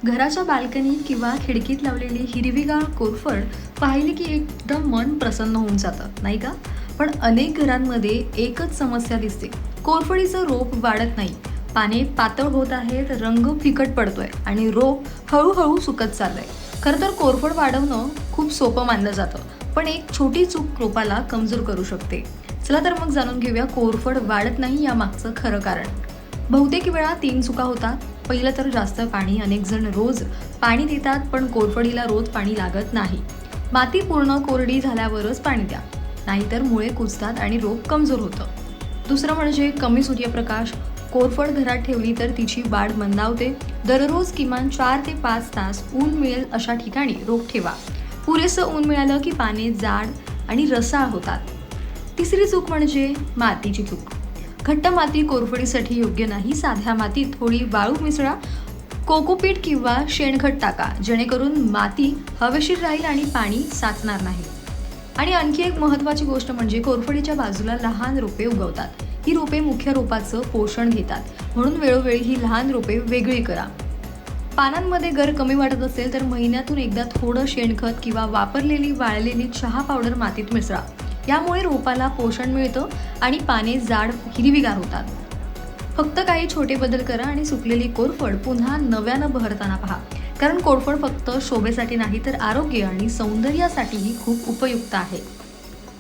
घराच्या बाल्कनीत किंवा खिडकीत लावलेली हिरवीगार कोरफड पाहिली की एकदम मन प्रसन्न होऊन जातं, नाही का? पण अनेक घरांमध्ये एकच समस्या दिसते. कोरफडीचं रोप वाढत नाही, पाने पातळ होत आहेत, रंग फिकट पडतोय आणि रोप हळूहळू सुकत चाललंय. खरं तर कोरफड वाढवणं खूप सोपं मानलं जातं, पण एक छोटी चूक रोपाला कमजोर करू शकते. चला तर मग जाणून घेऊया कोरफड वाढत नाही या मागचं खरं कारण. बहुतेक वेळा 3 चुका होतात. पहिलं तर जास्त पाणी. अनेक जण रोज पाणी देतात, पण कोरफडीला रोज पाणी लागत नाही. माती पूर्ण कोरडी झाल्यावरच पाणी द्या, नाहीतर मुळे कुजतात आणि रोप कमजोर होतं. दुसरं म्हणजे कमी सूर्यप्रकाश. कोरफड घरात ठेवली तर तिची वाढ मंदावते. दररोज किमान 4 ते 5 तास ऊन मिळेल अशा ठिकाणी रोप ठेवा. पुरेसं ऊन मिळालं की पाने जाड आणि रसाळ होतात. तिसरी चूक म्हणजे मातीची चूक. घट्ट माती कोरफडीसाठी योग्य नाही. साध्या मातीत थोडी वाळू मिसळा, कोकोपीट किंवा शेणखत टाका, जेणेकरून माती हवेशीर राहील आणि पाणी साचणार नाही. आणि आणखी एक महत्त्वाची गोष्ट म्हणजे कोरफडीच्या बाजूला लहान रोपे उगवतात. ही रोपे मुख्य रोपाचं पोषण घेतात, म्हणून वेळोवेळी ही लहान रोपे वेगळी करा. पानांमध्ये गर कमी वाटत असेल तर महिन्यातून एकदा थोडं शेणखत किंवा वापरलेली वाळलेली चहा पावडर मातीत मिसळा. यामुळे रोपाला पोषण मिळतं आणि पाने जाड हिरवीगार होतात. फक्त काही छोटे बदल करा आणि सुकलेली कोरफड पुन्हा नव्यानं बहरताना पहा. कारण कोरफड फक्त शोभेसाठी नाही तर आरोग्य आणि सौंदर्यासाठीही खूप उपयुक्त आहे.